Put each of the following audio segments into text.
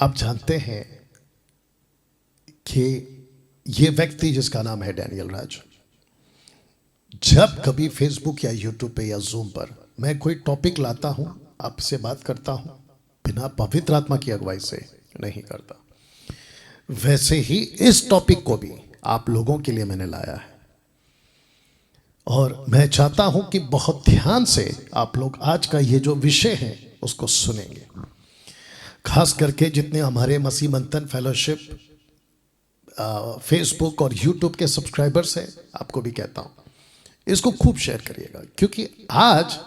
आप जानते हैं कि ये व्यक्ति जिसका नाम है डैनियल राज, जब कभी फेसबुक या यूट्यूब पे या जूम पर मैं कोई टॉपिक लाता हूं, आपसे बात करता हूं, बिना पवित्र आत्मा की अगुवाई से नहीं करता। वैसे ही इस टॉपिक को भी आप लोगों के लिए मैंने लाया है और मैं चाहता हूं कि बहुत ध्यान से आप लोग आज का ये जो विषय है उसको सुनेंगे। खास करके जितने हमारे मसीह मंथन फेलोशिप फेसबुक और यूट्यूब के सब्सक्राइबर्स हैं, आपको भी कहता हूं इसको खूब शेयर करिएगा, क्योंकि आज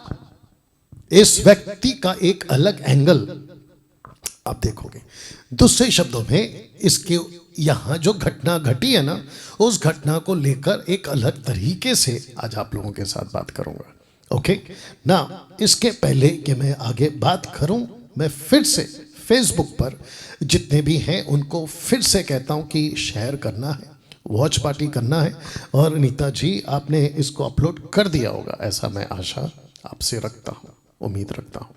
इस व्यक्ति का एक अलग एंगल आप देखोगे। दूसरे शब्दों में इसके यहां जो घटना घटी है ना, उस घटना को लेकर एक अलग तरीके से आज आप लोगों के साथ बात करूंगा। ओके ना, इसके पहले कि मैं आगे बात करूं, मैं फिर से फेसबुक पर जितने भी हैं उनको फिर से कहता हूं कि शेयर करना है, वॉच पार्टी करना है। और नीता जी आपने इसको अपलोड कर दिया होगा, ऐसा मैं आशा आपसे रखता हूं, उम्मीद रखता हूं।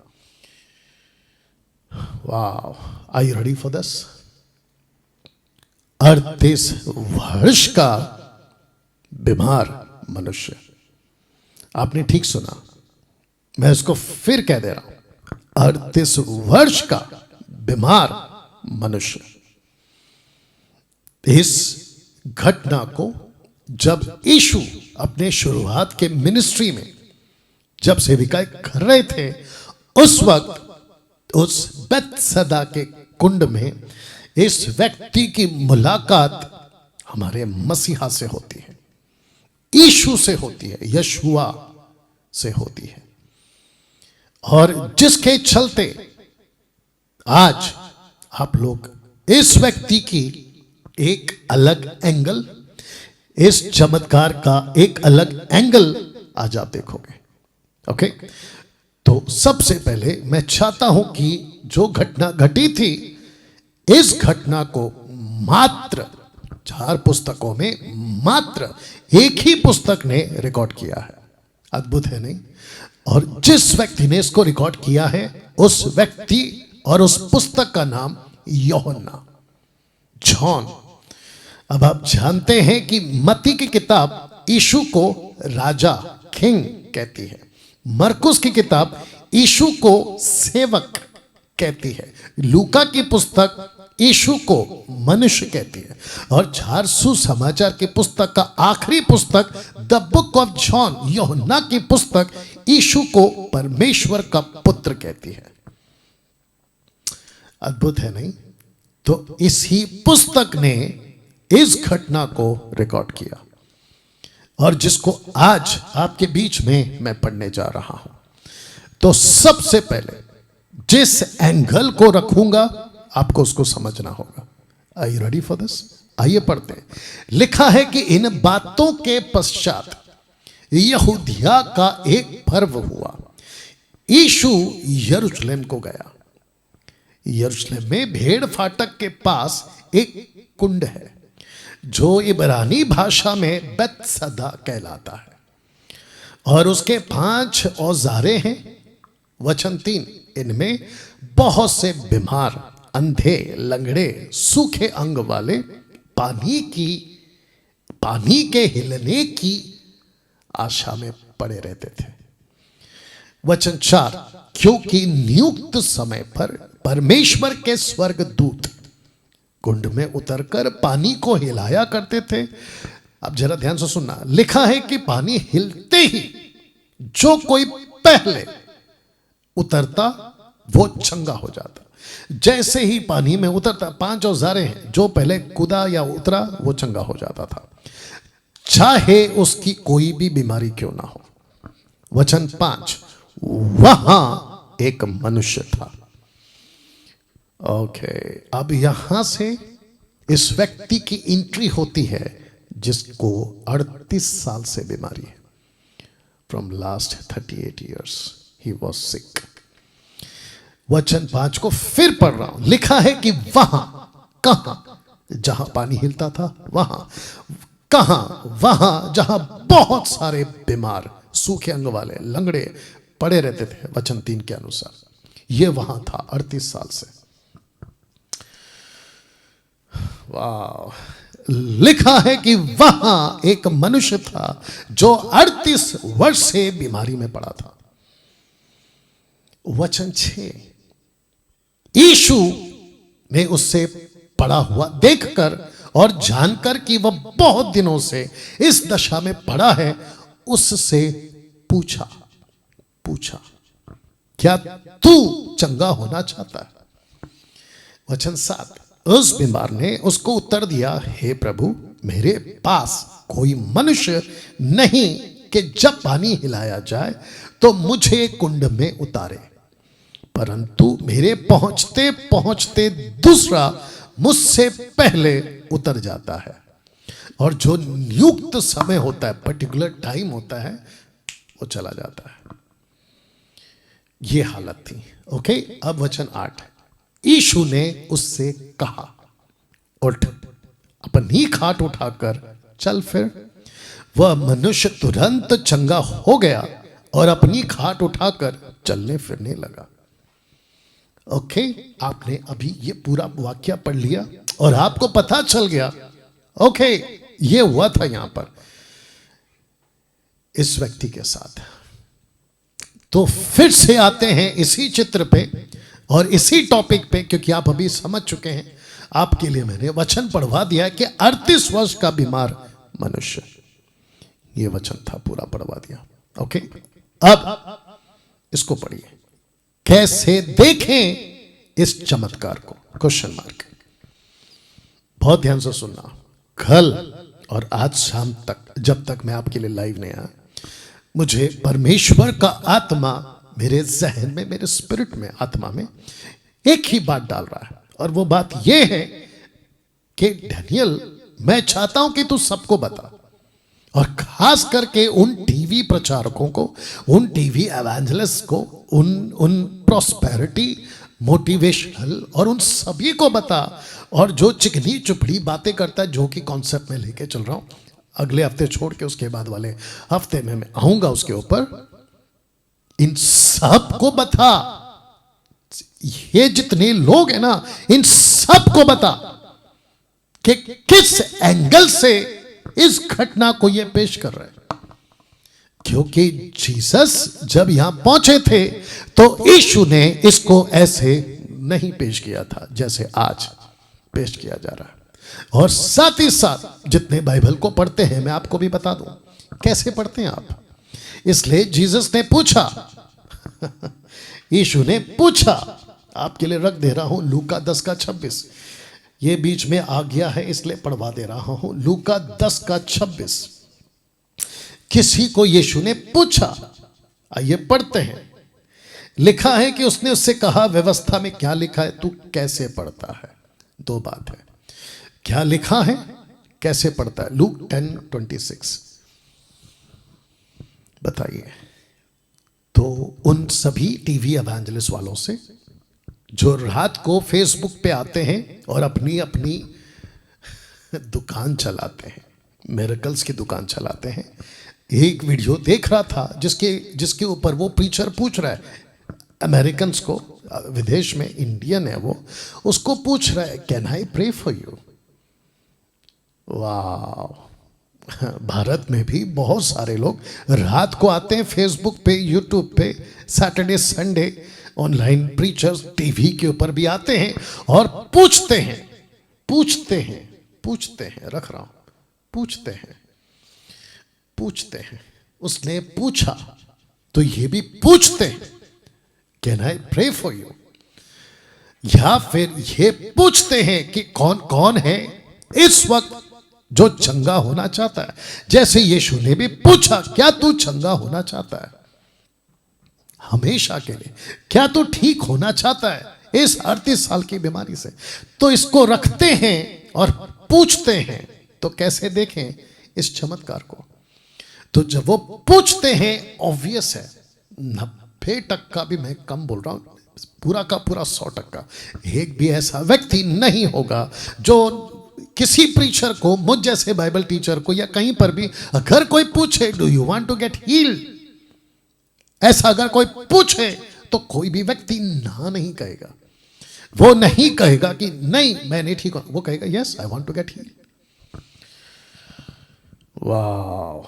वाह, are you ready for this? 38 वर्ष का बीमार मनुष्य, आपने ठीक सुना, मैं इसको फिर कह दे रहा हूं, 38 वर्ष का बीमार मनुष्य। इस घटना को जब यीशु अपने शुरुआत के मिनिस्ट्री में जब सेविकाएं कर रहे थे, उस वक्त उस बेतसदा के कुंड में इस व्यक्ति की मुलाकात हमारे मसीहा से होती है, यीशु से होती है, यशुआ से होती है। और जिसके चलते आज आप लोग इस व्यक्ति की एक अलग एंगल, इस चमत्कार का एक अलग एंगल आज आप देखोगे। ओके, तो सबसे पहले मैं चाहता हूं कि जो घटना घटी थी, इस घटना को मात्र 4 पुस्तकों में मात्र एक ही पुस्तक ने रिकॉर्ड किया है। अद्भुत है नहीं? और जिस व्यक्ति ने इसको रिकॉर्ड किया है, उस व्यक्ति और उस पुस्तक का नाम यूहन्ना, जॉन। अब आप जानते हैं कि मत्ती की किताब यीशु को राजा, किंग कहती है। मरकुस की किताब यीशु को सेवक कहती है। लूका की पुस्तक यीशु को मनुष्य कहती है। और 4 सुसमाचार की पुस्तक का आखिरी पुस्तक द बुक ऑफ जॉन, यूहन्ना की पुस्तक, यीशु को परमेश्वर का पुत्र कहती है। अद्भुत है नहीं? तो इसी पुस्तक ने इस घटना को रिकॉर्ड किया और जिसको आज आपके बीच में मैं पढ़ने जा रहा हूं। तो सबसे पहले जिस एंगल को रखूंगा आपको उसको समझना होगा। Are you ready for this? आइए पढ़ते हैं। लिखा है कि इन बातों के पश्चात यहूदिया का एक पर्व हुआ। यीशु यरूशलेम को गया। यरूशलेम में भेड़ फाटक के पास एक कुंड है जो इब्रानी भाषा में बेतसदा कहलाता है, और उसके 5 औजारे हैं। वचन 3, इनमें बहुत से बीमार, अंधे, लंगड़े, सूखे अंग वाले पानी के हिलने की आशा में पड़े रहते थे। वचन 4, क्योंकि नियुक्त समय पर परमेश्वर के स्वर्गदूत कुंड में उतरकर पानी को हिलाया करते थे। अब जरा ध्यान से सुनना, लिखा है कि पानी हिलते ही जो कोई पहले उतरता वो चंगा हो जाता। जैसे ही पानी में उतरता, 5 औजारे हैं, जो पहले कूदा या उतरा वो चंगा हो जाता था, चाहे उसकी कोई भी बीमारी क्यों ना हो। वचन 5, वहां एक मनुष्य था। ओके, अब यहां से इस व्यक्ति की एंट्री होती है जिसको 38 साल से बीमारी है। From last 38 years he was sick. वचन 5 को फिर पढ़ रहा हूं। लिखा है कि वहां, कहां? जहां पानी हिलता था वहां। कहां? वहां जहां बहुत सारे बीमार, सूखे अंग वाले, लंगड़े पड़े रहते थे। वचन 3 के अनुसार ये वहां था 38 साल से। लिखा है कि वहां एक मनुष्य था जो 38 वर्ष से बीमारी में पड़ा था। वचन 6, यीशु ने उससे पड़ा हुआ देखकर और जानकर कि वह बहुत दिनों से इस दशा में पड़ा है, उससे पूछा क्या तू चंगा होना चाहता है? वचन 7, उस बीमार ने उसको उत्तर दिया, हे प्रभु, मेरे पास कोई मनुष्य नहीं कि जब पानी हिलाया जाए तो मुझे कुंड में उतारे, परंतु मेरे पहुंचते पहुंचते दूसरा मुझसे पहले उतर जाता है, और जो नियुक्त समय होता है, पर्टिकुलर टाइम होता है, वो चला जाता है। ये हालत थी। ओके, अब वचन 8, यीशु ने उससे कहा, उठ, अपनी खाट उठाकर चल फिर। वह मनुष्य तुरंत चंगा हो गया और अपनी खाट उठाकर चलने फिरने लगा। ओके, आपने अभी ये पूरा वाक्य पढ़ लिया और आपको पता चल गया, ओके, ये हुआ था यहां पर इस व्यक्ति के साथ। तो फिर से आते हैं इसी चित्र पे और इसी टॉपिक पे, क्योंकि आप अभी समझ चुके हैं। आपके लिए मैंने वचन पढ़वा दिया कि 38 वर्ष का बीमार मनुष्य, ये वचन था, पूरा पढ़वा दिया। ओके, अब इसको पढ़िए, कैसे देखें इस चमत्कार को, क्वेश्चन मार्क। बहुत ध्यान से सुनना। कल और आज शाम तक, जब तक मैं आपके लिए लाइव नहीं आया, मुझे परमेश्वर का आत्मा मेरे जहन में, मेरे स्पिरिट में, आत्मा में एक ही बात डाल रहा है, और वो बात ये है कि डैनियल, मैं चाहता हूं कि तू सबको बता, और खास करके उन टीवी प्रचारकों को, उन टीवी एवेंजलिस्ट को, उन प्रॉस्पेरिटी मोटिवेशनल और उन सभी को बता, और जो चिकनी चुपड़ी बातें करता है, जो कि कॉन्सेप्ट में लेके चल रहा हूं, अगले हफ्ते छोड़ के उसके बाद वाले हफ्ते में मैं आऊंगा उसके ऊपर, इन सब को बता। ये जितने लोग हैं ना, इन सब को बता कि किस एंगल से इस घटना को ये पेश कर रहे हैं। क्योंकि जीसस जब यहां पहुंचे थे तो यीशु ने इसको ऐसे नहीं पेश किया था जैसे आज पेश किया जा रहा है। और साथ ही साथ जितने बाइबल को पढ़ते हैं, मैं आपको भी बता दूं कैसे पढ़ते हैं आप। इसलिए जीसस ने पूछा यीशु ने पूछा, आपके लिए रख दे रहा हूं लूका 10:26, ये बीच में आ गया है इसलिए पढ़वा दे रहा हूं। लूका 10:26, किसी को यीशु ने पूछा, आइए पढ़ते हैं। लिखा है कि उसने उससे कहा, व्यवस्था में क्या लिखा है, तू कैसे पढ़ता है? दो बात है, क्या लिखा है, कैसे पढ़ता है। लूक 10:26 बताइए। तो उन सभी टीवी एवेंजलिस्ट वालों से जो रात को फेसबुक पे आते हैं और अपनी अपनी दुकान चलाते हैं, मिरेकल्स की दुकान चलाते हैं, एक वीडियो देख रहा था जिसके ऊपर वो प्रीचर पूछ रहा है अमेरिकन्स को, विदेश में इंडियन है वो, उसको पूछ रहा है, can I pray for you. वाह, भारत में भी बहुत सारे लोग रात को आते हैं फेसबुक पे, यूट्यूब पे, Saturday Sunday online preachers TV के ऊपर भी आते हैं और पूछते हैं, रख रहा हूं, पूछते हैं। उसने पूछा तो ये भी पूछते हैं, can I pray for you, या फिर ये पूछते हैं कि कौन कौन है इस वक्त जो चंगा होना चाहता है। जैसे यीशु ने भी पूछा, क्या तू चंगा होना चाहता है हमेशा के लिए? क्या तू ठीक होना चाहता है इस 38 साल की बीमारी से? तो इसको रखते हैं और पूछते हैं। तो कैसे देखें इस चमत्कार को? तो जब वो पूछते हैं, ऑब्वियस है 90% भी मैं कम बोल रहा हूं, पूरा का पूरा 100%, एक भी ऐसा व्यक्ति नहीं होगा जो किसी प्रीचर को, मुझ जैसे बाइबल टीचर को, या कहीं पर भी अगर कोई पूछे, do you want to get healed, ऐसा अगर कोई पूछे तो कोई भी व्यक्ति ना नहीं कहेगा। वो नहीं कहेगा कि नहीं मैं नहीं ठीक हूं, वो कहेगा yes I want to get heal. Wow.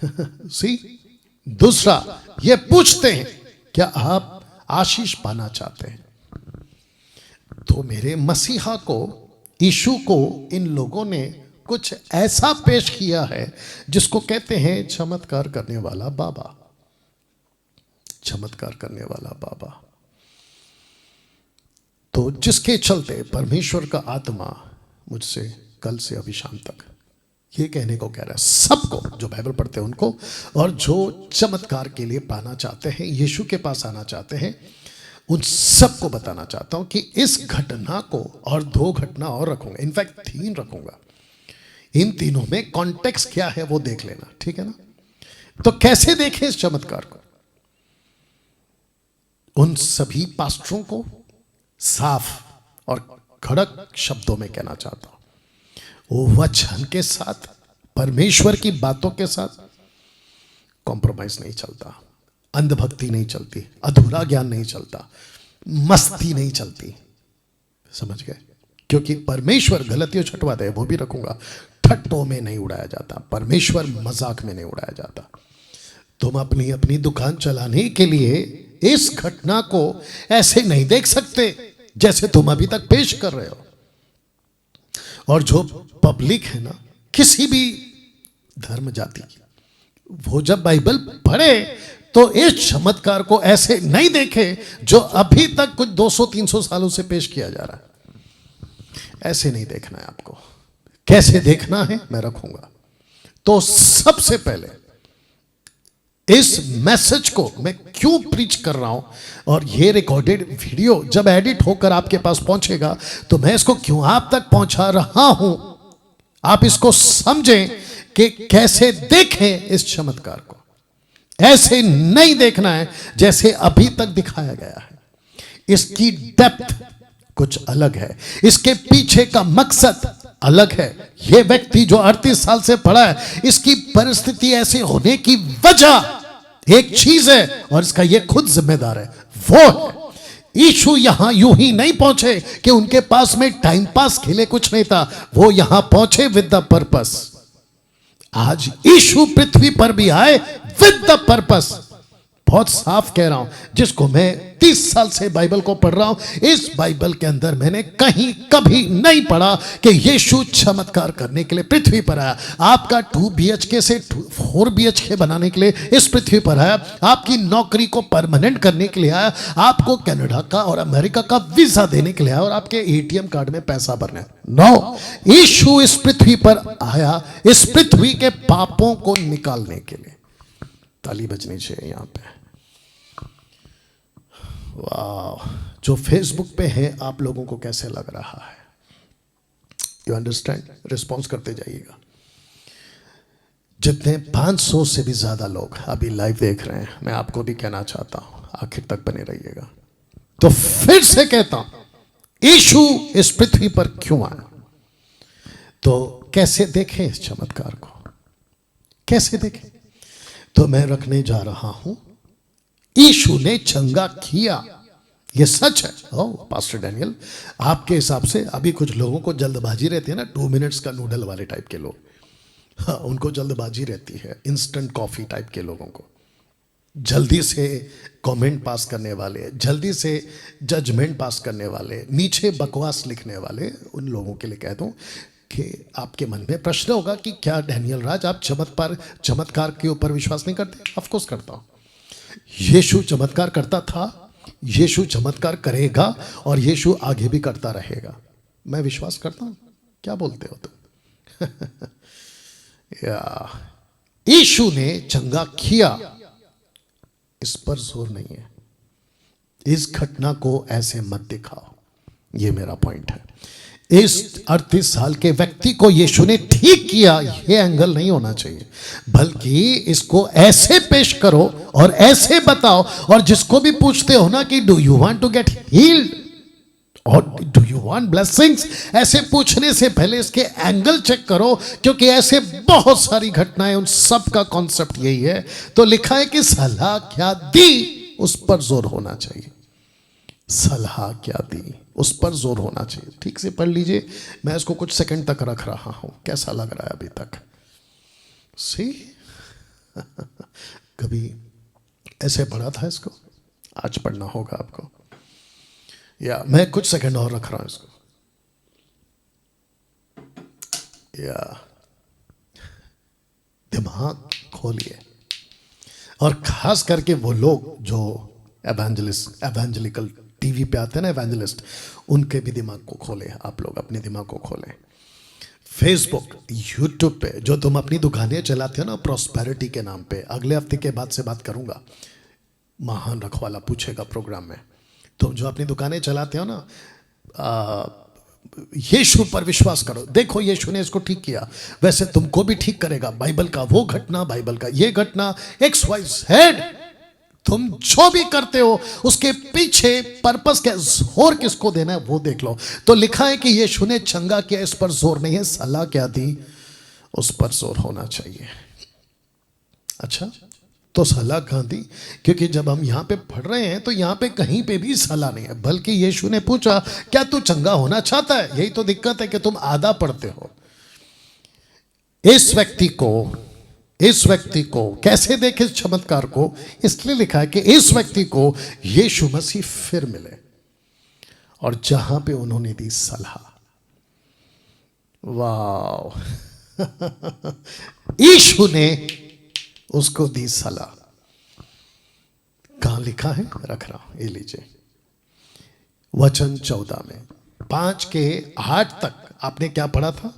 See, दूसरा ये पूछते हैं क्या आप आशीष पाना चाहते हैं? तो मेरे मसीहा को, यीशु को इन लोगों ने कुछ ऐसा पेश किया है जिसको कहते हैं चमत्कार करने वाला बाबा। चमत्कार करने वाला बाबा। तो जिसके चलते परमेश्वर का आत्मा मुझसे कल से अभी शाम तक ये कहने को कह रहा है सबको जो बाइबल पढ़ते हैं उनको, और जो चमत्कार के लिए पाना चाहते हैं, यीशु के पास आना चाहते हैं, उन सबको बताना चाहता हूं कि इस घटना को, और 2 घटना और रखूंगा, इनफैक्ट 3 रखूंगा, इन तीनों में कॉन्टेक्स्ट क्या है वो देख लेना, ठीक है ना? तो कैसे देखें इस चमत्कार को? उन सभी पास्टरों को साफ और कड़क शब्दों में कहना चाहता हूं, वो वचन के साथ, परमेश्वर की बातों के साथ कॉम्प्रोमाइज नहीं चलता, अंधभक्ति नहीं चलती, अधूरा ज्ञान नहीं चलता, मस्ती नहीं चलती, समझ गए? क्योंकि परमेश्वर, गलतियों छठवा है वो भी रखूंगा, ठट्टों में नहीं उड़ाया जाता, परमेश्वर मजाक में नहीं उड़ाया जाता। तुम अपनी अपनी दुकान चलाने के लिए इस घटना को ऐसे नहीं देख सकते जैसे तुम अभी तक पेश कर रहे हो। और जो पब्लिक है ना, किसी भी धर्म जाति की, वो जब बाइबल पढ़े तो इस चमत्कार को ऐसे नहीं देखे जो अभी तक कुछ 200-300 सालों से पेश किया जा रहा है। ऐसे नहीं देखना है आपको। कैसे देखना है मैं रखूंगा। तो सबसे पहले इस मैसेज को मैं क्यों प्रीच कर रहा हूं, और ये रिकॉर्डेड वीडियो जब एडिट होकर आपके पास पहुंचेगा तो मैं इसको क्यों आप तक पहुंचा रहा हूं, आप इसको समझें कि कैसे देखें इस चमत्कार को। ऐसे नहीं देखना है जैसे अभी तक दिखाया गया है। इसकी डेप्थ कुछ अलग है, इसके पीछे का मकसद अलग है। यह व्यक्ति जो 38 साल से पड़ा है, इसकी परिस्थिति ऐसे होने की वजह एक चीज है, और इसका यह खुद जिम्मेदार है। वो यीशु यहां यूं ही नहीं पहुंचे कि उनके पास में टाइम पास के लिए कुछ नहीं था, वो यहां पहुंचे विद द पर्पस। आज यीशु पृथ्वी पर भी आए विद द पर्पस। बहुत साफ कह रहा हूं, जिसको मैं 30 साल से बाइबल को पढ़ रहा हूं, इस बाइबल के अंदर मैंने कहीं कभी नहीं पढ़ा कि यीशु चमत्कार करने के लिए पृथ्वी पर आया। आपका 2 BHK से 4 BHK बनाने के लिए इस पृथ्वी पर आया, आपकी नौकरी को परमानेंट करने के लिए आया, आपको कनाडा का और अमेरिका का वीजा देने के लिए आया, और आपके ATM कार्ड में पैसा भरना। नो, यीशु इस पृथ्वी पर आया इस पृथ्वी के पापों को निकालने के लिए। ताली बजनी चाहिए यहां पे। वाह, जो फेसबुक पे है आप लोगों को कैसे लग रहा है? You understand? रिस्पॉन्स करते जाइएगा। जितने 500 से भी ज्यादा लोग अभी लाइव देख रहे हैं, मैं आपको भी कहना चाहता हूं, आखिर तक बने रहिएगा। तो फिर से कहता हूं, यीशु इस पृथ्वी पर क्यों आया? तो कैसे देखें इस चमत्कार को? कैसे देखें? तो मैं रखने जा रहा हूं, यीशु ने चंगा किया। यह सच है। ओ पास्टर डैनियल, आपके हिसाब से अभी कुछ लोगों को जल्दबाजी रहती है ना, 2 मिनट्स का नूडल वाले टाइप के लोग, हाँ, उनको जल्दबाजी रहती है, इंस्टेंट कॉफी टाइप के लोगों को, जल्दी से कमेंट पास करने वाले, जल्दी से जजमेंट पास करने वाले, नीचे बकवास लिखने वाले, उन लोगों के लिए कह दूं कि आपके मन में प्रश्न होगा कि क्या डैनियल राज आप चमत्कार के ऊपर विश्वास नहीं करते? ऑफ कोर्स करता हूं। यीशु चमत्कार करता था, यीशु चमत्कार करेगा, और यीशु आगे भी करता रहेगा। मैं विश्वास करता हूं। क्या बोलते हो तुम? यीशु ने चंगा किया, इस पर जोर नहीं है। इस घटना को ऐसे मत दिखाओ, ये मेरा पॉइंट है। इस 38 साल के व्यक्ति को यीशु ने ठीक किया, ये एंगल नहीं होना चाहिए, बल्कि इसको ऐसे पेश करो और ऐसे बताओ। और जिसको भी पूछते हो ना कि do you want to get healed और डू यू वांट ब्लेसिंग्स, ऐसे पूछने से पहले इसके एंगल चेक करो, क्योंकि ऐसे बहुत सारी घटनाएं, उन सब का कॉन्सेप्ट यही है। तो लिखा है कि सलाह क्या दी, उस पर जोर होना चाहिए। सलाह क्या दी, उस पर जोर होना चाहिए। ठीक से पढ़ लीजिए, मैं इसको कुछ सेकंड तक रख रहा हूं, कैसा लग रहा है अभी तक? सी कभी ऐसे पढ़ा था इसको, आज पढ़ना होगा आपको। या मैं कुछ सेकंड और रख रहा हूं इसको। या दिमाग खोलिए, और खास करके वो लोग जो एवेंजलिकल टीवी पे आते हैं ना, एवेंजलिस्ट, उनके भी दिमाग को खोले। आप लोग अपने दिमाग को खोलें। फेसबुक, यूट्यूब पे जो तुम अपनी दुकानें चलाते हो ना प्रॉस्पेरिटी के नाम पे, अगले हफ्ते के बाद से बात करूंगा, महान रखवाला पूछेगा प्रोग्राम में। तुम जो अपनी दुकानें चलाते हो ना, यीशु पर विश्वास करो, देखो यीशु ने इसको ठीक किया, वैसे तुमको भी ठीक करेगा। बाइबल का वो घटना, बाइबल का ये घटना, XYZ, तुम जो भी करते हो उसके पीछे पर्पस क्या, जोर किसको देना है वो देख लो। तो लिखा है कि यीशु ने चंगा किया, इस पर जोर नहीं है। सलाह क्या दी, उस पर जोर होना चाहिए। अच्छा, तो सलाह कहां दी? क्योंकि जब हम यहां पे पढ़ रहे हैं तो यहां पे कहीं पे भी सलाह नहीं है, बल्कि यीशु ने पूछा क्या तू चंगा होना चाहता है? यही तो दिक्कत है कि तुम आधा पढ़ते हो। इस व्यक्ति को कैसे देखे इस चमत्कार को? इसलिए लिखा है कि इस व्यक्ति को यीशु मसीह फिर मिले, और जहां पे उन्होंने दी सलाह, वाह यीशु ने उसको दी सलाह। कहां लिखा है, रख रहा हूं, ये लीजिए, वचन 14 में 5 के 8 तक आपने क्या पढ़ा था?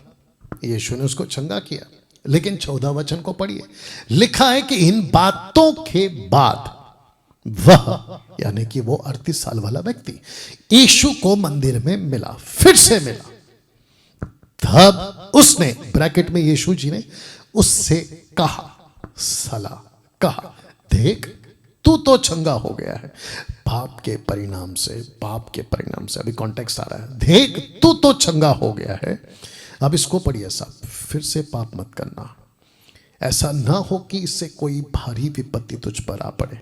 यीशु ने उसको चंगा किया। लेकिन 14 वचन को पढ़िए, लिखा है कि इन बातों के बाद वह, यानी कि वो 38 साल वाला व्यक्ति यीशु को मंदिर में मिला, फिर से मिला। तब उसने, ब्रैकेट में यीशु जी ने उससे कहा, सलाह कहा, देख तू तो चंगा हो गया है पाप के परिणाम से। अभी कॉन्टेक्स्ट आ रहा है, देख तू तो चंगा हो गया है। अब इसको पढ़िए साहब, फिर से पाप मत करना, ऐसा ना हो कि इससे कोई भारी विपत्ति तुझ पर आ पड़े।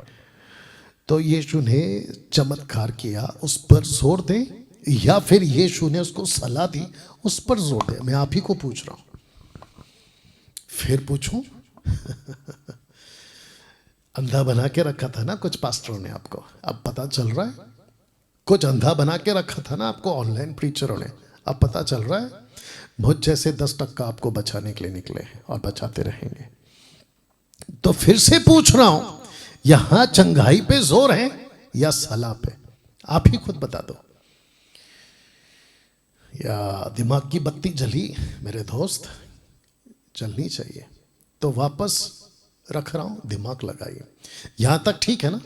तो यीशु ने चमत्कार किया, उस पर जोर दे, या फिर यीशु ने उसको सलाह दी, उस पर जोर दे? मैं आप ही को पूछ रहा हूं, फिर पूछूं? अंधा बना के रखा था ना कुछ पास्टरों ने आपको, अब पता चल रहा है। कुछ अंधा बना के रखा था ना आपको ऑनलाइन प्रीचरों ने, अब पता चल रहा है। मुझ जैसे 10% आपको बचाने के लिए निकले हैं और बचाते रहेंगे। तो फिर से पूछ रहा हूं, यहां चंगाई पे जोर है या सलाह पे? आप ही खुद बता दो। या दिमाग की बत्ती जली मेरे दोस्त? जलनी चाहिए। तो वापस रख रहा हूं, दिमाग लगाइए। यहां तक ठीक है ना?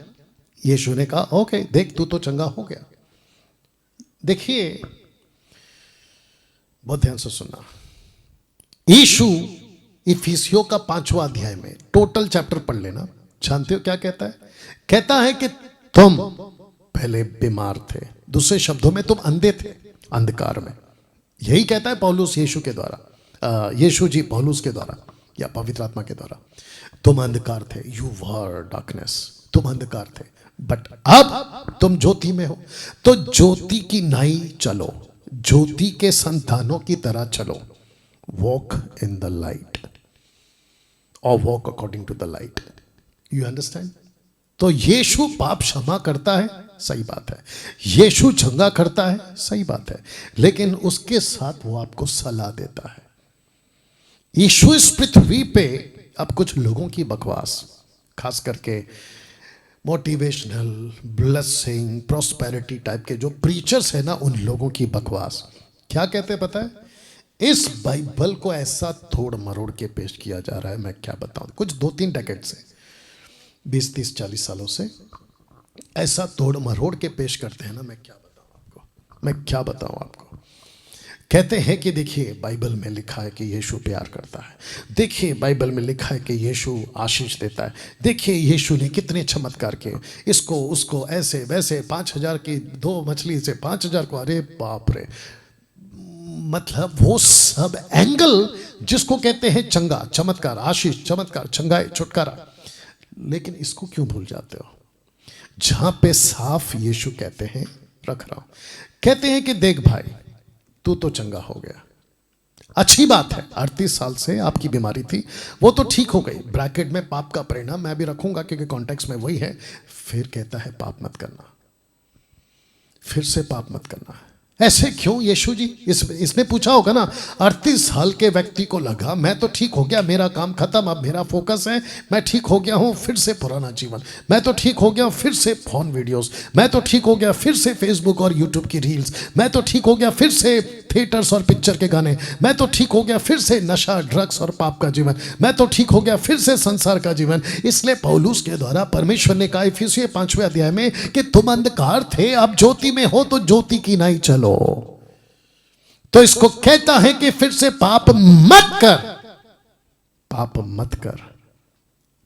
यीशु ने कहा ओके, देख तू तो चंगा हो गया। देखिए, बहुत ध्यान से सुनना। यीशु इफिसियों का 5वां अध्याय में, टोटल चैप्टर पढ़ लेना, जानते हो क्या कहता है? कहता है कि तुम पहले बीमार थे, दूसरे शब्दों में तुम अंधे थे अंधकार में। यही कहता है पौलुस यीशु के द्वारा, यीशु जी पौलुस के द्वारा या पवित्र आत्मा के द्वारा। तुम अंधकार थे, यू वर डार्कनेस, तुम अंधकार थे, बट अब तुम ज्योति में हो। तो ज्योति की नाई चलो, ज्योति के संतानों की तरह चलो। वॉक इन द लाइट और walk according to the light. You understand? तो यीशु पाप क्षमा करता है, सही बात है। यीशु चंगा करता है, सही बात है। लेकिन उसके साथ वो आपको सलाह देता है। यीशु इस पृथ्वी पे, अब कुछ लोगों की बकवास, खास करके मोटिवेशनल, ब्लेसिंग, प्रॉस्पेरिटी टाइप के जो प्रीचर्स है ना, उन लोगों की बकवास क्या कहते हैं पता है? इस बाइबल को ऐसा तोड़ मरोड़ के पेश किया जा रहा है, मैं क्या बताऊं। कुछ 2-3 डेकेड से, 20, 30, 40 सालों से ऐसा तोड़ मरोड़ के पेश करते हैं ना, मैं क्या बताऊं आपको। कहते हैं कि देखिए बाइबल में लिखा है कि यीशु प्यार करता है, देखिए बाइबल में लिखा है कि यीशु आशीष देता है, देखिए यीशु ने कितने चमत्कार किए, इसको उसको ऐसे वैसे, 5000 की 2 मछली से 5000 को, अरे बाप रे। मतलब वो सब एंगल जिसको कहते हैं चंगा, चमत्कार, आशीष, चमत्कार, चंगाई, छुटकारा, लेकिन इसको क्यों भूल जाते हो? जहां पे साफ यीशु कहते हैं रख रहा हूं। कहते हैं कि देख भाई, तू तो चंगा हो गया, अच्छी बात है, 38 साल से आपकी बीमारी थी, वो तो ठीक हो गई। ब्रैकेट में पाप का परिणाम मैं भी रखूंगा क्योंकि कॉन्टेक्स्ट में वही है। फिर कहता है पाप मत करना, फिर से पाप मत करना। ऐसे क्यों यीशु जी? इसने पूछा होगा ना। 38 साल के व्यक्ति को लगा मैं तो ठीक हो गया, मेरा काम खत्म, अब मेरा फोकस है, मैं ठीक हो गया हूं, फिर से पुराना जीवन, मैं तो ठीक हो गया, फिर से फोन वीडियोस, मैं तो ठीक हो गया, फिर से फेसबुक और यूट्यूब की रील्स, मैं तो ठीक हो गया, फिर से थिएटर्स और पिक्चर के गाने, मैं तो ठीक हो गया, फिर से नशा, ड्रग्स और पाप का जीवन, मैं तो ठीक हो गया, फिर से संसार का जीवन। इसलिए पौलुस के द्वारा परमेश्वर ने कहा इफिसियों 5वें अध्याय में कि तुम अंधकार थे, अब ज्योति में हो, तो ज्योति की नहीं चलो। तो इसको कहता है कि फिर से पाप मत कर, पाप मत कर।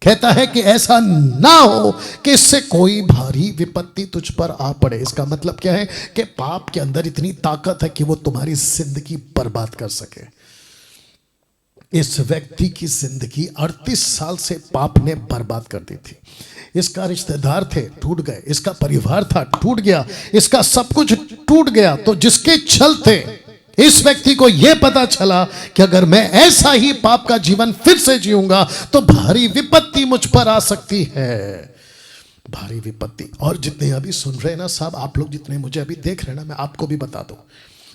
कहता है कि ऐसा ना हो कि इससे कोई भारी विपत्ति तुझ पर आ पड़े। इसका मतलब क्या है कि पाप के अंदर इतनी ताकत है कि वो तुम्हारी जिंदगी बर्बाद कर सके। इस व्यक्ति की जिंदगी 38 साल से पाप ने बर्बाद कर दी थी। इसका रिश्तेदार थे, टूट गए, इसका परिवार था, टूट गया, इसका सब कुछ टूट गया। तो जिसके चलते इस व्यक्ति को यह पता चला कि अगर मैं ऐसा ही पाप का जीवन फिर से जीऊंगा तो भारी विपत्ति मुझ पर आ सकती है, भारी विपत्ति। और जितने अभी सुन रहे हैं ना साहब, आप लोग जितने मुझे अभी देख रहे हैं ना, मैं आपको भी बता दूं,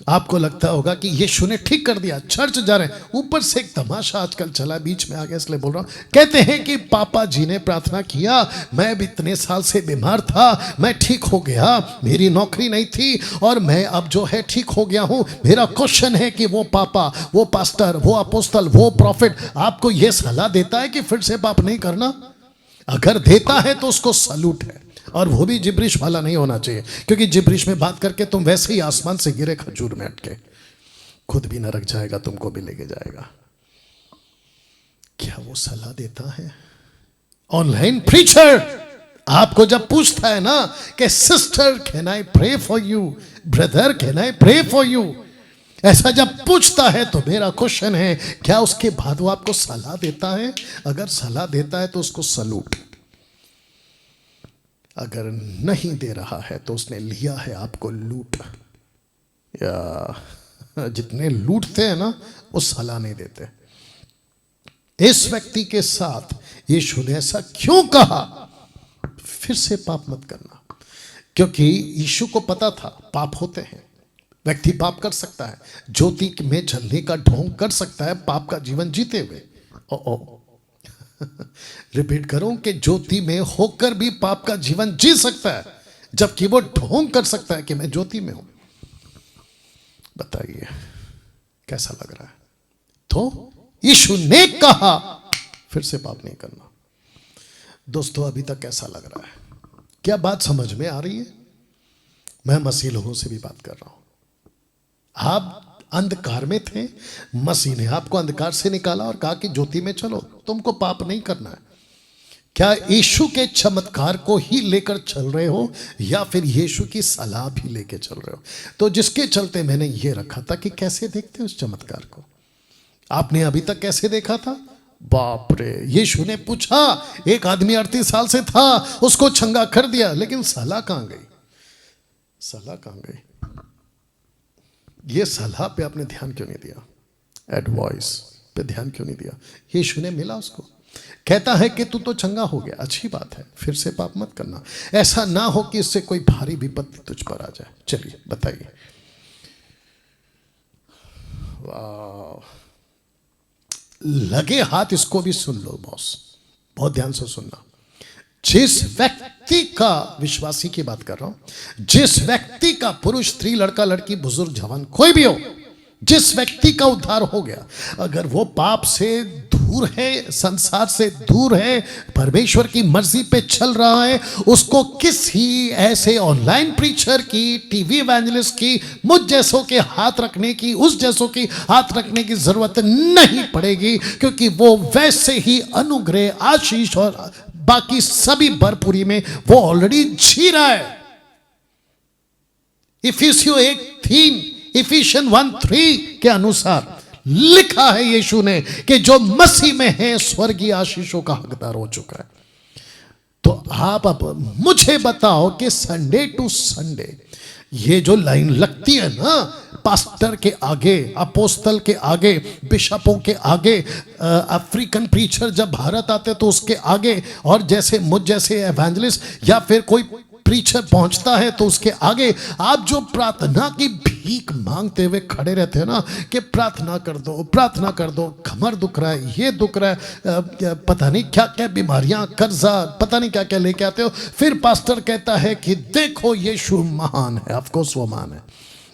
आपको लगता होगा कि यीशु ने ठीक कर दिया, चर्च जा रहे हैं। ऊपर से एक तमाशा आजकल चला, बीच में आ गया इसलिए बोल रहा हूं। कहते हैं कि पापा जी ने प्रार्थना किया, मैं भी इतने साल से बीमार था, मैं ठीक हो गया, मेरी नौकरी नहीं थी और मैं अब जो है ठीक हो गया हूं। मेरा क्वेश्चन है कि वो पापा, वो पास्टर, वो अपोस्टल, वो प्रॉफिट आपको यह सलाह देता है कि फिर से पाप नहीं करना? अगर देता है तो उसको सैल्यूट है, और वो भी जिब्रिश वाला नहीं होना चाहिए, क्योंकि जिब्रिश में बात करके तुम वैसे ही आसमान से गिरे खजूर में अटके, खुद भी नरक जाएगा, तुमको भी लेके जाएगा। क्या वो सलाह देता है? ऑनलाइन प्रीचर आपको जब पूछता है ना कि sister can I pray for you, brother can I pray for you, ऐसा जब पूछता है तो मेरा क्वेश्चन है क्या उसके बाद वो आपको सलाह देता है? अगर सलाह देता है तो उसको सलूट, अगर नहीं दे रहा है तो उसने लिया है आपको लूट। या जितने लूटते हैं ना वो सलाह नहीं देते। इस व्यक्ति के साथ यीशु ने ऐसा क्यों कहा फिर से पाप मत करना? क्योंकि यीशु को पता था पाप होते हैं, व्यक्ति पाप कर सकता है, ज्योति में जलने का ढोंग कर सकता है पाप का जीवन जीते हुए। रिपीट करूं कि ज्योति में होकर भी पाप का जीवन जी सकता है, जबकि वो ढोंग कर सकता है कि मैं ज्योति में हूं। बताइए कैसा लग रहा है? तो यीशु ने कहा फिर से पाप नहीं करना। दोस्तों अभी तक कैसा लग रहा है? क्या बात समझ में आ रही है? मैं मसीह लोगों से भी बात कर रहा हूं। आप अंधकार में थे, मसीह ने आपको अंधकार से निकाला और कहा कि ज्योति में चलो, तुमको पाप नहीं करना है। क्या यीशु के चमत्कार को ही लेकर चल रहे हो या फिर यीशु की सलाह भी लेकर चल रहे हो? तो जिसके चलते मैंने ये रखा था कि कैसे देखते हो उस चमत्कार को। आपने अभी तक कैसे देखा था? बाप रे, यीशु ने पूछा, एक आदमी 38 साल से था, उसको चंगा कर दिया, लेकिन सलाह कहां गई? सलाह कहां गई? ये सलाह पे आपने ध्यान क्यों नहीं दिया? एडवाइस पे ध्यान क्यों नहीं दिया? यीशु ने मिला उसको, कहता है कि तू तो चंगा हो गया, अच्छी बात है, फिर से पाप मत करना, ऐसा ना हो कि इससे कोई भारी विपत्ति तुझ पर आ जाए। चलिए बताइए। वाह, लगे हाथ इसको भी सुन लो बॉस, बहुत ध्यान से सुनना। जिस व्यक्ति का, विश्वासी की बात कर रहा हूं, जिस व्यक्ति का, पुरुष स्त्री लड़का लड़की बुजुर्ग जवान कोई भी हो, जिस व्यक्ति का उद्धार हो गया, अगर वो पाप से दूर है, संसार से दूर है, परमेश्वर की मर्जी पे चल रहा है, उसको किसी ऐसे ऑनलाइन प्रीचर की, टीवी इवेंजलिस्ट की, मुझ जैसों के हाथ रखने की, उस जैसों की हाथ रखने की जरूरत नहीं पड़ेगी, क्योंकि वो वैसे ही अनुग्रह, आशीष और बाकी सभी भरपूरी में वो ऑलरेडी जी रहा है। इफिसियों 1:3, इफिशियन 1:3 के अनुसार लिखा है यीशु ने कि जो मसीह में है स्वर्गीय आशीषों का हकदार हो चुका है। तो आप अब मुझे बताओ कि संडे टू संडे ये जो लाइन लगती है ना, पास्टर के आगे, अपोस्तल के आगे, बिशपों के आगे, अफ्रीकन प्रीचर जब भारत आते तो उसके आगे, और जैसे मुझ जैसे एवेंजलिस्ट या फिर कोई प्रीचर पहुंचता है तो उसके आगे आप जो प्रार्थना की भीख मांगते हुए खड़े रहते हैं ना, कि प्रार्थना कर दो, प्रार्थना कर दो, कमर दुख रहा है, ये दुख रहा है, पता नहीं क्या क्या बीमारियां, कर्जा, पता नहीं क्या क्या लेके आते हो। फिर पास्टर कहता है कि देखो यीशु महान है। ऑफ कोर्स वो महान है,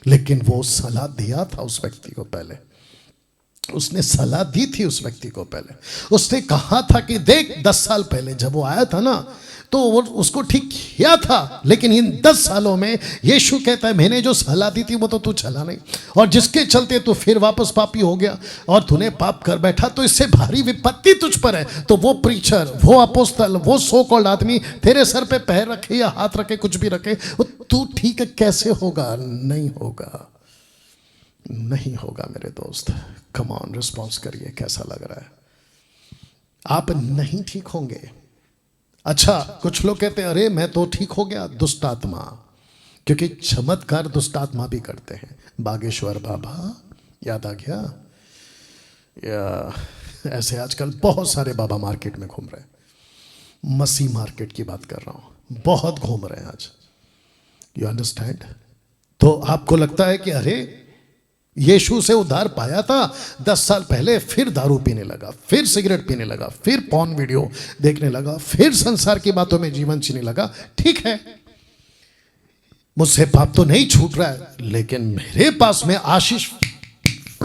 लेकिन वो सलाह दिया था उस व्यक्ति को पहले, उसने सलाह दी थी उस व्यक्ति को पहले। उसने कहा था कि देख 10 साल पहले जब वो आया था ना, तो वो उसको ठीक किया था, लेकिन इन 10 सालों में यीशु कहता है मैंने जो सलाह दी थी वो तो तू चला नहीं, और जिसके चलते तू फिर वापस पापी हो गया और तूने पाप कर बैठा, तो इससे भारी विपत्ति तुझ पर है। तो वो प्रीचर, वो अपोस्तल, वो सो कॉल्ड आदमी तेरे सर पे पैर रखे या हाथ रखे, कुछ भी रखे, वो तू ठीक कैसे होगा? नहीं होगा, नहीं होगा मेरे दोस्त। कम ऑन, रिस्पॉन्स करिए, कैसा लग रहा है? आप नहीं ठीक होंगे। अच्छा, कुछ लोग कहते हैं अरे मैं तो ठीक हो गया, दुष्ट आत्मा, क्योंकि चमत्कार दुष्ट आत्मा भी करते हैं। बागेश्वर बाबा याद आ गया? या ऐसे आजकल बहुत सारे बाबा मार्केट में घूम रहे हैं। मसी मार्केट की बात कर रहा हूं, बहुत घूम रहे हैं आज। You understand? तो आपको लगता है कि अरे यीशु से उद्धार पाया था 10 साल पहले, फिर दारू पीने लगा, फिर सिगरेट पीने लगा, फिर पॉर्न वीडियो देखने लगा, फिर संसार की बातों में जीवन जीने लगा। ठीक है, मुझसे पाप तो नहीं छूट रहा है, लेकिन मेरे पास में आशीष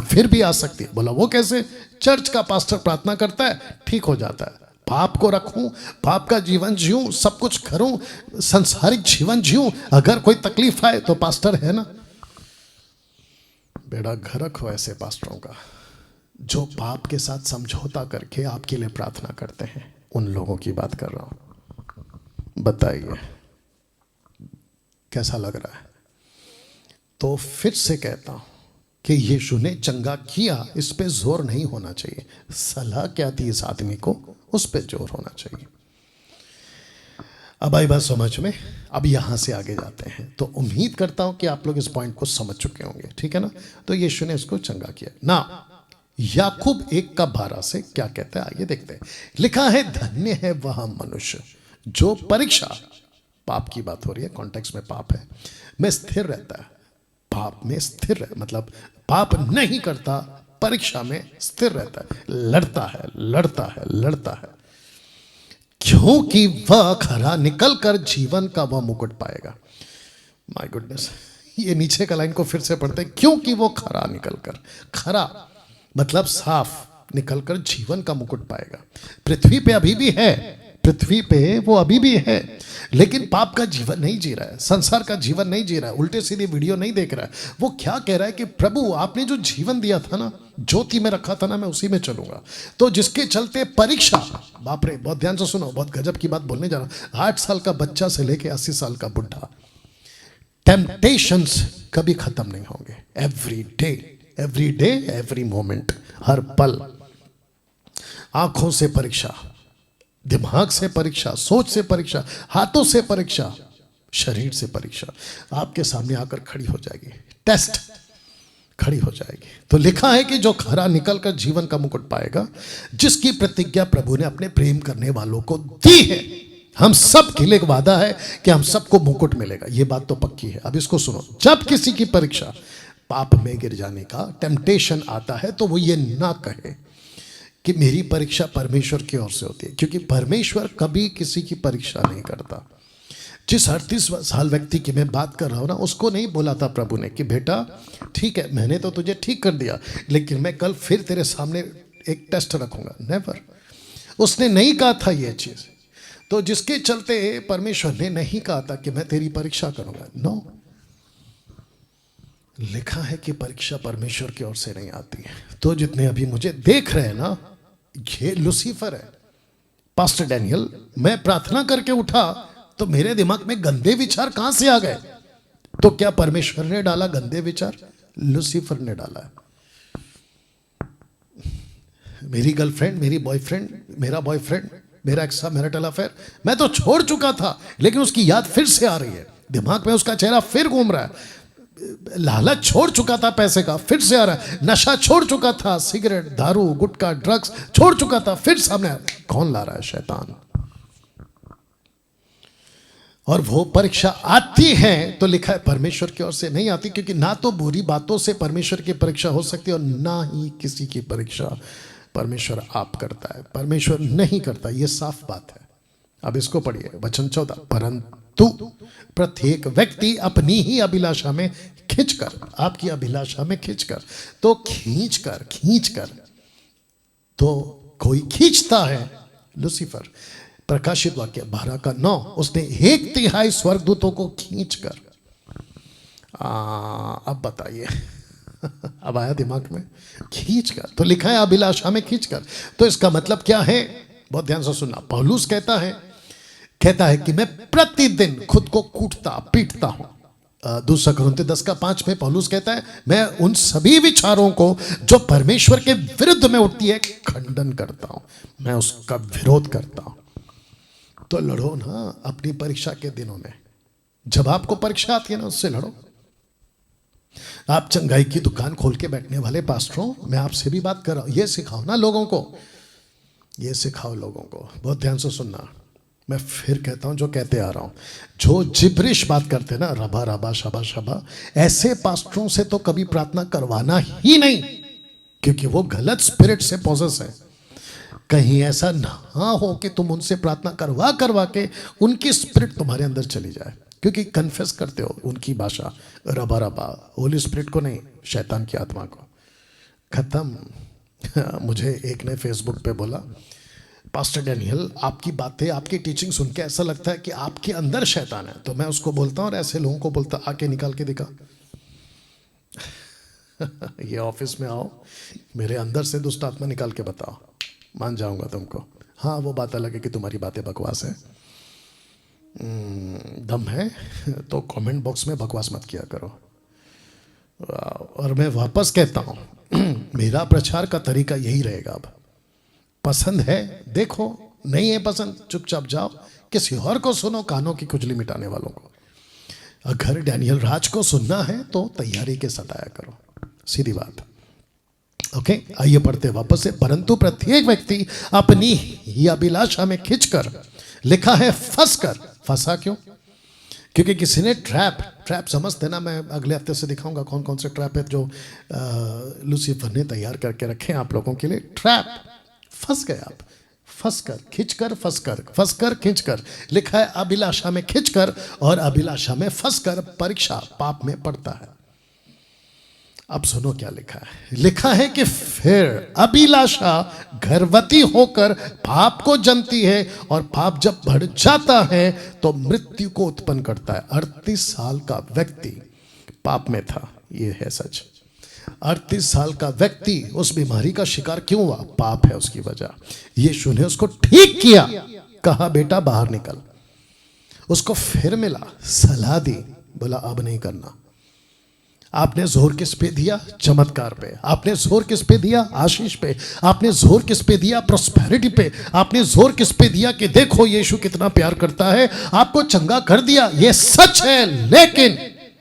फिर भी आ सकती है। बोला वो कैसे? चर्च का पास्टर प्रार्थना करता है, ठीक हो जाता है। पाप को रखूं, पाप का जीवन जीऊं, सब कुछ करूं, संसारिक जीवन जीऊं, अगर कोई तकलीफ आए तो पास्टर है ना। बेड़ा घरक हो ऐसे पास्टरों का जो पाप के साथ समझौता करके आपके लिए प्रार्थना करते हैं। उन लोगों की बात कर रहा हूं। बताइए कैसा लग रहा है? तो फिर से कहता हूं कि यीशु ने चंगा किया, इस पे जोर नहीं होना चाहिए। सलाह क्या थी इस आदमी को, उस पे जोर होना चाहिए। अब आई बात समझ में? अब यहां से आगे जाते हैं। तो उम्मीद करता हूं कि आप लोग इस पॉइंट को समझ चुके होंगे, ठीक है ना? तो यीशु ने इसको चंगा किया ना। याकूब 1:12 से क्या कहता है आइए देखते हैं। लिखा है धन्य है वह मनुष्य जो परीक्षा, पाप की बात हो रही है, कॉन्टेक्स्ट में पाप है, में स्थिर रहता है। पाप में स्थिर रह मतलब पाप नहीं करता, परीक्षा में स्थिर रहता है, लड़ता है, लड़ता है, लड़ता है, क्योंकि वह खरा निकलकर जीवन का वह मुकुट पाएगा। माय गुडनेस, ये नीचे का लाइन को फिर से पढ़ते हैं। क्योंकि वो खरा निकलकर, खरा मतलब साफ निकलकर जीवन का मुकुट पाएगा। पृथ्वी पे अभी भी है, पृथ्वी पे वो अभी भी है, लेकिन पाप का जीवन नहीं जी रहा है, संसार का जीवन नहीं जी रहा है, उल्टे सीधे वीडियो नहीं देख रहा है। वो क्या कह रहा है कि प्रभु आपने जो जीवन दिया था ना, ज्योति में रखा था ना, मैं उसी में चलूंगा। तो जिसके चलते परीक्षा, बाप रे बहुत ध्यान से सुनो, बहुत गजब की बात बोलने जा रहा हूं। 8 साल का बच्चा से लेके 80 साल का बुढ़ा, टेम्पटेशंस कभी खत्म नहीं होंगे। एवरी डे एवरी मोमेंट, हर पल। आंखों से परीक्षा, दिमाग से परीक्षा, सोच से परीक्षा, हाथों से परीक्षा, शरीर से परीक्षा आपके सामने आकर खड़ी हो जाएगी, टेस्ट खड़ी हो जाएगी। तो लिखा है कि जो खरा निकलकर जीवन का मुकुट पाएगा, जिसकी प्रतिज्ञा प्रभु ने अपने प्रेम करने वालों को दी है। हम सब के लिए एक वादा है कि हम सबको मुकुट मिलेगा, ये बात तो पक्की है। अब इसको सुनो, जब किसी की परीक्षा पाप में गिर जाने का टेम्पटेशन आता है, तो वो ये ना कहे कि मेरी परीक्षा परमेश्वर की ओर से होती है, क्योंकि परमेश्वर कभी किसी की परीक्षा नहीं करता। जिस 38 साल व्यक्ति की मैं बात कर रहा हूं ना, उसको नहीं बोला था प्रभु ने कि बेटा ठीक है, मैंने तो तुझे ठीक कर दिया, लेकिन मैं कल फिर तेरे सामने एक टेस्ट रखूंगा। नेवर, उसने नहीं कहा था ये चीज। तो जिसके चलते परमेश्वर ने नहीं कहा था कि मैं तेरी परीक्षा करूंगा, नो। लिखा है कि परीक्षा परमेश्वर की ओर से नहीं आती है। तो जितने अभी मुझे देख रहे हैं ना, ये लूसीफर है। पास्टर डैनियल, मैं प्रार्थना करके उठा तो मेरे दिमाग में गंदे विचार कहां से आ गए? तो क्या परमेश्वर ने डाला गंदे विचार? लूसीफर ने डाला है। मेरी गर्लफ्रेंड, मेरी बॉयफ्रेंड, मेरा बॉयफ्रेंड, मेरा एक्स्ट्रा मैरिटल अफेयर, मैं तो छोड़ चुका था, लेकिन उसकी याद फिर से आ रही है। दिमाग में उसका चेहरा फिर घूम रहा है। लालच छोड़ चुका था पैसे का, फिर से आ रहा है। नशा छोड़ चुका था, सिगरेट, दारू, गुटखा, ड्रग्स छोड़ चुका था, फिर सामने कौन ला रहा है? शैतान। और वो परीक्षा आती है तो लिखा है परमेश्वर की ओर से नहीं आती, क्योंकि ना तो बुरी बातों से परमेश्वर की परीक्षा हो सकती है और ना ही किसी की परीक्षा परमेश्वर आप करता है। परमेश्वर नहीं करता, ये साफ बात है। अब इसको पढ़िए, वचन 14। परंतु प्रत्येक व्यक्ति अपनी ही अभिलाषा में खींचकर, आपकी अभिलाषा में खींचकर, तो खींचकर तो कोई खींचता है। लूसीफर, प्रकाशित वाक्य 12:9, उसने 1/3 स्वर्गदूतों को खींचकर। अब बताइए अब आया दिमाग में? खींचकर, तो लिखा है अभिलाषा में खींचकर। तो इसका मतलब क्या है? बहुत ध्यान से सुनना। पौलुस कहता है कि मैं प्रतिदिन खुद को कूटता पीटता हूं। 2 कुरिन्थियों 10:5 में पौलुस कहता है, मैं उन सभी विचारों को जो परमेश्वर के विरुद्ध में उठती है खंडन करता हूं, मैं उसका विरोध करता हूं। तो लड़ो ना अपनी परीक्षा के दिनों में। जब आपको परीक्षा आती है ना, उससे लड़ो। आप चंगाई की दुकान खोल के बैठने वाले पास्टरों, मैं आपसे भी बात कर रहा हूं। ये सिखाओ ना लोगों को, ये सिखाओ लोगों को। बहुत ध्यान से सुनना। मैं फिर कहता हूं जो कहते आ रहा हूं, जो जिब्रिश बात करते हैं ना, रबा रबा शबा शबा, ऐसे पास्टरों से तो कभी प्रार्थना करवाना ही नहीं, क्योंकि वो गलत स्पिरिट से पॉसेस है। कहीं ऐसा ना हो कि तुम उनसे प्रार्थना करवा के उनकी स्पिरिट तुम्हारे अंदर चली जाए, क्योंकि कन्फेस करते हो उनकी भाषा, रबा रबा, होली स्पिरिट को नहीं, शैतान की आत्मा को। खत्म। मुझे एक ने फेसबुक पे बोला, पास्टर डैनियल, आपकी बातें, आपकी टीचिंग सुन के ऐसा लगता है कि आपके अंदर शैतान है। तो मैं उसको बोलता हूँ और ऐसे लोगों को बोलता, आके निकाल के दिखा। ये ऑफिस में आओ, मेरे अंदर से दुष्ट आत्मा निकाल के बताओ, मान जाऊंगा तुमको। हाँ, वो बात अलग है कि तुम्हारी बातें बकवास है। दम है तो कमेंट बॉक्स में बकवास मत किया करो। और मैं वापस कहता हूँ, मेरा प्रचार का तरीका यही रहेगा। अब पसंद है देखो, नहीं है पसंद चुपचाप जाओ, किसी और को सुनो, कानों की खुजली मिटाने वालों को। अगर डैनियल राज को सुनना है तो तैयारी के साथ आया करो, सीधी बात। ओके, आइए पढ़ते वापस से। परंतु प्रत्येक व्यक्ति अपनी ही अभिलाषा में खींचकर, लिखा है फंसकर। फंसा क्यों? क्योंकि किसी ने ट्रैप समझते ना, मैं अगले हफ्ते से दिखाऊंगा कौन कौन से ट्रैप है जो लूसीफर ने तैयार करके रखे हैं आप लोगों के लिए। ट्रैप, फंस गए आप। फंसकर, खींचकर, फंसकर खींचकर, लिखा है अभिलाषा में खींचकर और अभिलाषा में फंसकर परीक्षा पाप में पड़ता है। अब सुनो क्या लिखा है। लिखा है कि फिर अभिलाषा गर्भवती होकर पाप को जन्मती है और पाप जब बढ़ जाता है तो मृत्यु को उत्पन्न करता है। 38 साल का व्यक्ति पाप में था, ये है सच। 38 साल का व्यक्ति उस बीमारी का शिकार क्यों हुआ? पाप है उसकी वजह। यीशु ने उसको ठीक किया, कहा बेटा बाहर निकल। उसको फिर मिला, सलाह दी, बोला अब नहीं करना। आपने जोर किस पे दिया? चमत्कार पे। आपने जोर किस पे दिया? आशीष पे। आपने जोर किस पे दिया? प्रोस्पेरिटी पे। आपने जोर किस पे दिया कि देखो यीशु कितना प्यार करता है, आपको चंगा कर दिया, ये सच है। लेकिन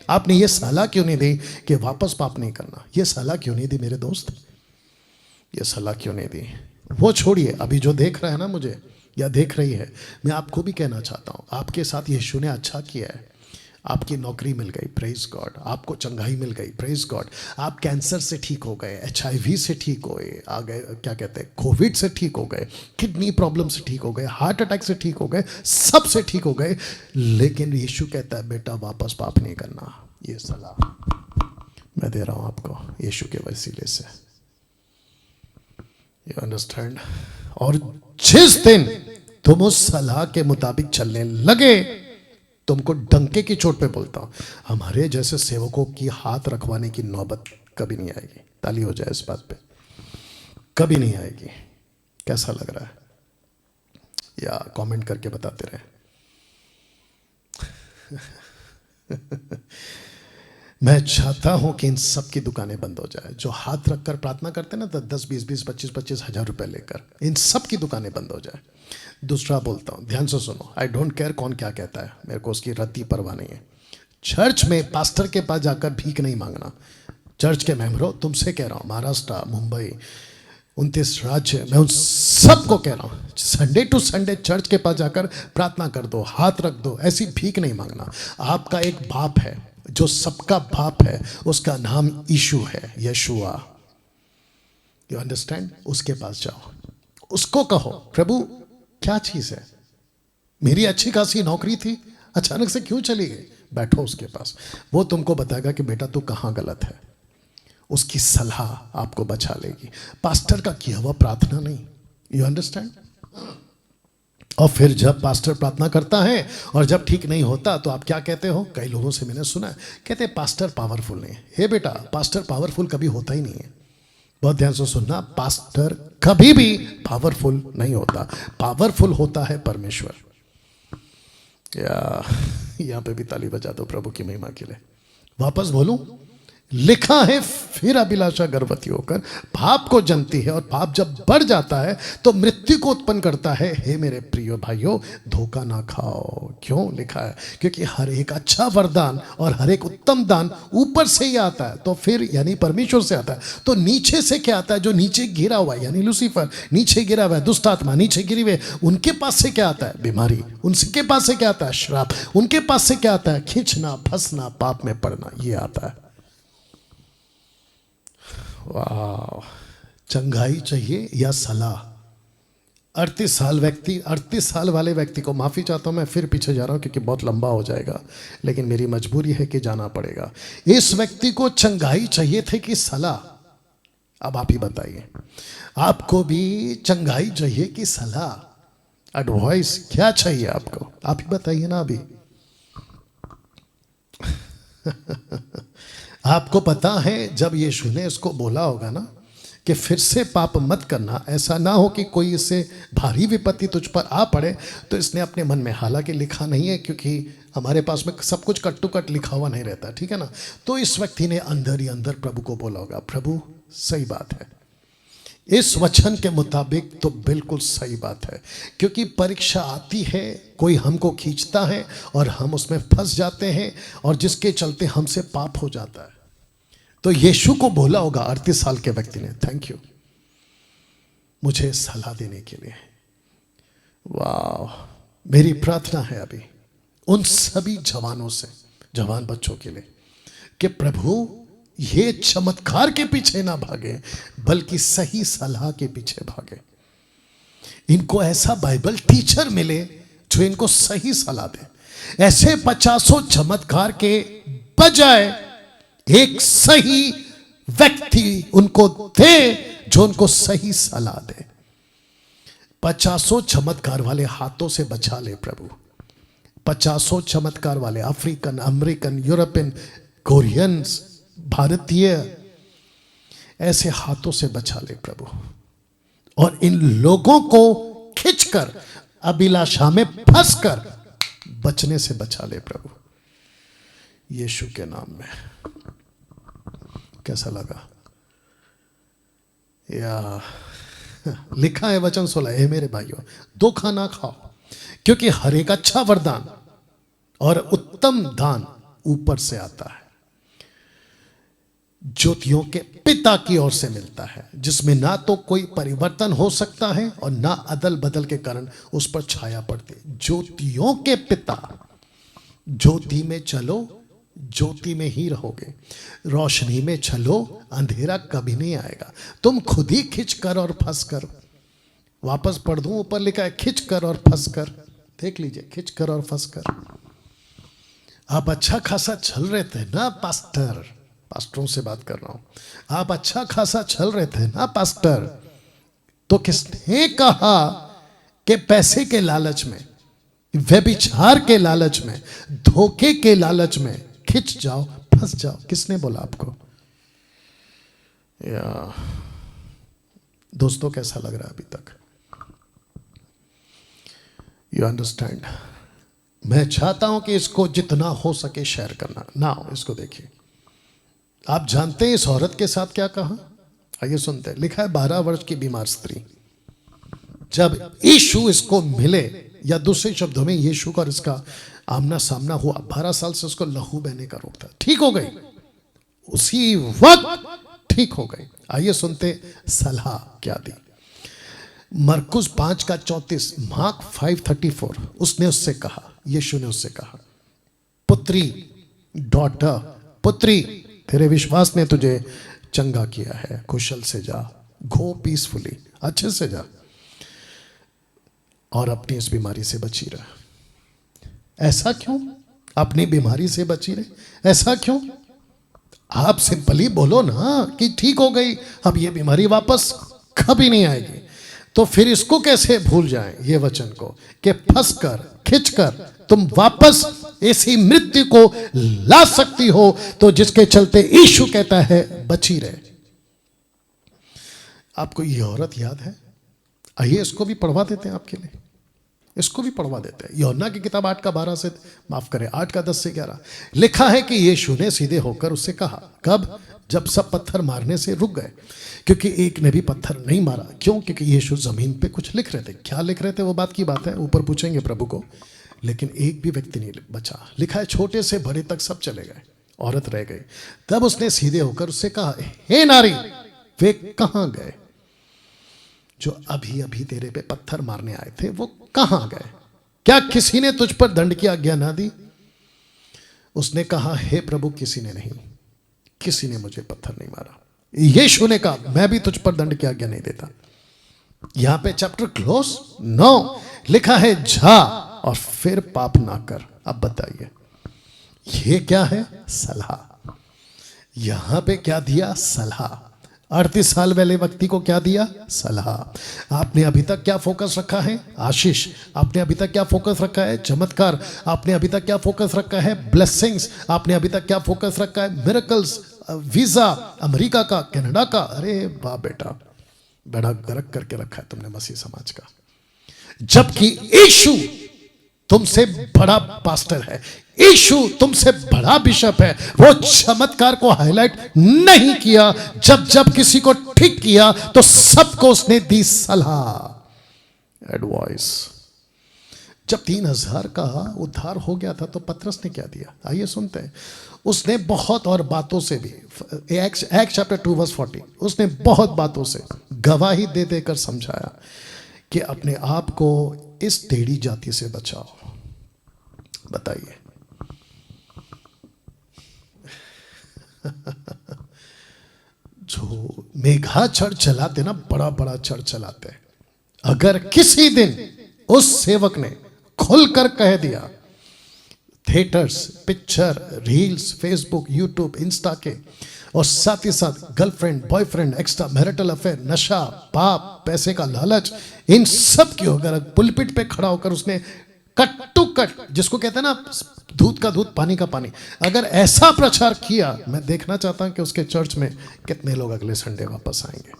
आपने ये सलाह क्यों नहीं दी कि वापस पाप नहीं करना? ये सलाह क्यों नहीं दी मेरे दोस्त? ये सलाह क्यों नहीं दी? वो छोड़िए, अभी जो देख रहा है ना मुझे या देख रही है, मैं आपको भी कहना चाहता हूँ, आपके साथ यीशु ने अच्छा किया है। आपकी नौकरी मिल गई, प्रेज गॉड। आपको चंगाई मिल गई, प्रेज गॉड। आप कैंसर से ठीक हो गए, HIV से ठीक हो गए, आ गए क्या कहते हैं, कोविड से ठीक हो गए, किडनी प्रॉब्लम से ठीक हो गए, हार्ट अटैक से ठीक हो गए, सब से ठीक हो गए। लेकिन यीशु कहता है बेटा वापस पाप नहीं करना। ये सलाह मैं दे रहा हूं आपको यीशु के वसीले से। You understand? और जिस दिन तुम उस सलाह के मुताबिक चलने लगे, तुमको डंके की चोट पे बोलता हूं, हमारे जैसे सेवकों की हाथ रखवाने की नौबत कभी नहीं आएगी। ताली हो जाए इस बात पे, कभी नहीं आएगी। कैसा लग रहा है? या कमेंट करके बताते रहे। मैं चाहता हूं कि इन सब की दुकानें बंद हो जाए। जो हाथ रखकर प्रार्थना करते हैं ना, 10, 20, 25 हजार रुपए लेकर, इन सब की दुकानें बंद हो जाए। दूसरा बोलता हूं, ध्यान से सुनो, आई डोंट केयर कौन क्या कहता है, मेरे को उसकी रत्ती परवाह नहीं है। चर्च में पास्टर के पास जाकर भीख नहीं मांगना। चर्च के मेंबरों, तुमसे कह रहा हूं, महाराष्ट्र, मुंबई, 29 राज्य, मैं उन सबको कह रहा हूं, संडे टू संडे चर्च के पास जाकर प्रार्थना कर दो, हाथ रख दो, ऐसी भीख नहीं मांगना। आपका एक बाप है जो सबका बाप है, उसका नाम यीशु है, यशुआ। You understand? उसके पास जाओ, उसको कहो, प्रभु क्या चीज है, मेरी अच्छी खासी नौकरी थी, अचानक से क्यों चली गई? बैठो उसके पास, वो तुमको बताएगा कि बेटा तू कहां गलत है। उसकी सलाह आपको बचा लेगी, पास्टर का किया हुआ प्रार्थना नहीं। You understand? और फिर जब पास्टर प्रार्थना करता है और जब ठीक नहीं होता तो आप क्या कहते हो? कई लोगों से मैंने सुना है, कहते पास्टर पावरफुल नहीं है। हे बेटा, पास्टर पावरफुल कभी होता ही नहीं है। बहुत ध्यान से सुनना, पास्टर कभी भी पावरफुल नहीं होता। पावरफुल होता है परमेश्वर। या यहां पे भी ताली बजा दो प्रभु की महिमा के लिए। वापस बोलूं, लिखा है, फिर अभिलाषा गर्भवती होकर पाप को जनती है, और पाप जब बढ़ जाता है तो मृत्यु को उत्पन्न करता है। हे मेरे प्रिय भाइयों, धोखा ना खाओ। क्यों लिखा है? क्योंकि हर एक अच्छा वरदान और हर एक उत्तम दान ऊपर से ही आता है, तो फिर यानी परमेश्वर से आता है। तो नीचे से क्या आता है? जो नीचे गिरा हुआ है, यानी लूसीफर नीचे गिरा हुआ है, दुष्ट आत्मा नीचे गिरी हुई, उनके पास से क्या आता है? बीमारी। उनके पास से क्या आता है? श्राप। उनके पास से क्या आता है? खींचना, फंसना, पाप में पड़ना, ये आता है। वाह! चंगाई चाहिए या सलाह? 38 साल व्यक्ति, 38 साल वाले व्यक्ति को, माफ़ी चाहता हूँ मैं फिर पीछे जा रहा हूँ क्योंकि बहुत लंबा हो जाएगा, लेकिन मेरी मजबूरी है कि जाना पड़ेगा। इस व्यक्ति को चंगाई चाहिए थे कि सलाह? अब आप ही बताइए, आपको भी चंगाई चाहिए कि सलाह, एडवाइस क्या चाहिए आपको? आप ही बताइए ना। अभी आपको पता है जब यीशु ने इसको बोला होगा ना कि फिर से पाप मत करना, ऐसा ना हो कि कोई इससे भारी विपत्ति तुझ पर आ पड़े, तो इसने अपने मन में, हालांकि लिखा नहीं है क्योंकि हमारे पास में सब कुछ कट टू कट लिखा हुआ नहीं रहता, ठीक है ना, तो इस व्यक्ति ने अंदर ही अंदर प्रभु को बोला होगा, प्रभु सही बात है, इस वचन के मुताबिक तो बिल्कुल सही बात है, क्योंकि परीक्षा आती है, कोई हमको खींचता है और हम उसमें फंस जाते हैं, और जिसके चलते हमसे पाप हो जाता है। तो यीशु को बोला होगा 38 साल के व्यक्ति ने, थैंक यू मुझे सलाह देने के लिए। वाह! मेरी प्रार्थना है अभी उन सभी जवानों से, जवान बच्चों के लिए, कि प्रभु ये चमत्कार के पीछे ना भागे, बल्कि सही सलाह के पीछे भागे। इनको ऐसा बाइबल टीचर मिले जो इनको सही सलाह दे। ऐसे 50 चमत्कार के बजाय एक सही व्यक्ति उनको दे जो उनको सही सलाह दे। 50 चमत्कार वाले हाथों से बचा ले प्रभु। 50 चमत्कार वाले अफ्रीकन, अमेरिकन, यूरोपियन, कोरियंस, भारतीय, ऐसे हाथों से बचा ले प्रभु, और इन लोगों को खींचकर अभिलाषा में फंसकर बचने से बचा ले प्रभु, यीशु के नाम में। कैसा लगा? या लिखा है वचन 16, हे मेरे भाइयों, धोखा ना खाओ, क्योंकि हर एक अच्छा वरदान और उत्तम दान ऊपर से आता है, ज्योतियों के पिता की ओर से मिलता है, जिसमें ना तो कोई परिवर्तन हो सकता है और ना अदल बदल के कारण उस पर छाया पड़ती। ज्योतियों के पिता, ज्योति में चलो, ज्योति में ही रहोगे, रोशनी में चलो, अंधेरा कभी नहीं आएगा। तुम खुद ही खिंच कर और फंस कर, वापस पढ़ दूं, ऊपर लिखा है खिंच कर और फंस कर, देख लीजिए, खिंच कर और फंस कर। आप अच्छा खासा चल रहे थे ना पास्टर, पास्टरों से बात कर रहा हूं, आप अच्छा खासा चल रहे थे ना पास्टर, तो किसने कहा कि पैसे के लालच में, व्यभिचार के लालच में, धोखे के लालच में खिंच जाओ, फंस जाओ? किसने बोला आपको? या दोस्तों, कैसा लग रहा है अभी तक? You understand? मैं चाहता हूं कि इसको जितना हो सके शेयर करना ना हो। इसको देखिए, आप जानते हैं इस औरत के साथ क्या कहा? आइए सुनते हैं। लिखा है 12 वर्ष की बीमार स्त्री, जब यीशु इसको मिले, या दूसरे शब्दों में यीशु का और इसका आमना सामना हुआ, 12 साल से उसको लहू बहने का रोग था, ठीक हो गई, उसी वक्त ठीक हो गई। आइए सुनते सलाह क्या दी। मरकुस 5:34, मार्क 5:34, उसने उससे कहा, यीशु ने उससे कहा, पुत्री, डॉटर, पुत्री, तेरे विश्वास ने तुझे चंगा किया है, कुशल से जा, गो पीसफुली, अच्छे से जा, और अपनी इस बीमारी से बची रह। ऐसा क्यों? अपनी बीमारी से बची रहे, ऐसा क्यों? आप सिंपली बोलो ना कि ठीक हो गई, अब ये बीमारी वापस कभी नहीं आएगी। तो फिर इसको कैसे भूल जाएं, ये वचन को, कि फंस कर खिंच कर तुम वापस ऐसी मृत्यु को ला सकती हो, तो जिसके चलते यीशु कहता है बची रहे। आपको ये औरत याद है? आइए इसको भी पढ़वा देते हैं आपके लिए, इसको भी पढ़वा देते हैं। यूहन्ना की किताब 8:12 से, माफ करें 8:10 से 11, लिखा है कि यीशु ने सीधे होकर उससे कहा, कब? जब सब पत्थर मारने से रुक गए, क्योंकि एक ने भी पत्थर नहीं मारा। क्यों? क्योंकि यीशु जमीन पे कुछ लिख रहे थे। क्या लिख रहे थे वो बात की बात है, ऊपर पूछेंगे प्रभु को, लेकिन एक भी व्यक्ति नहीं बचा। लिखा है छोटे से बड़े तक सब चले गए, औरत रह गई। तब उसने सीधे होकर उससे कहा, हे नारी, वे कहां गए जो अभी अभी तेरे पे पत्थर मारने आए थे, वो कहां गए? क्या किसी ने तुझ पर दंड की आज्ञा ना दी? उसने कहा, हे प्रभु, किसी ने नहीं, किसी ने मुझे पत्थर नहीं मारा। यीशु ने कहा, मैं भी तुझ पर दंड की आज्ञा नहीं देता। यहां पे चैप्टर क्लोज? नो, लिखा है जा और फिर पाप ना कर। अब बताइए ये क्या है? सलाह। यहां पे क्या दिया? सलाह। 38 साल वाले व्यक्ति को क्या दिया? सलाह। आपने अभी तक क्या फोकस रखा है? आशीष। आपने अभी तक क्या फोकस रखा है? चमत्कार। आपने अभी तक क्या फोकस रखा है? ब्लेसिंग्स। आपने अभी तक क्या फोकस रखा है? मिरेकल्स, वीजा, अमेरिका का, कनाडा का। अरे वाह बेटा, बड़ा गर्क करके रखा है तुमने मसीह समाज का। जबकि यीशु तुमसे बड़ा पास्टर है, यीशु तुमसे बड़ा बिशप है। वो चमत्कार को हाईलाइट नहीं किया, जब जब किसी को ठीक किया तो सबको उसने दी सलाह, एडवाइस। जब 3000 का उद्धार हो गया था तो पतरस ने क्या दिया? आइए सुनते हैं। उसने बहुत और बातों से भी, एक्ट चैप्टर 2:40, उसने बहुत बातों से गवाही दे देकर समझाया कि अपने आप को इस टेढ़ी जाति से बचाओ। बताइए जो मेघाचढ़ चलाते ना, बड़ा बड़ा चढ़ चलाते, अगर किसी दिन उस सेवक ने खुलकर कह दिया, theatres, picture, reels, Facebook, YouTube, Insta के, और साथ ही साथ girlfriend, boyfriend, extra marital affair, नशा, पाप, पैसे का लालच, इन सब की अगर पुलपिट पे खड़ा होकर उसने कट टू कट, जिसको कहते हैं ना दूध का दूध पानी का पानी, अगर ऐसा प्रचार किया, मैं देखना चाहता हूं कि उसके चर्च में कितने लोग अगले संडे वापस आएंगे।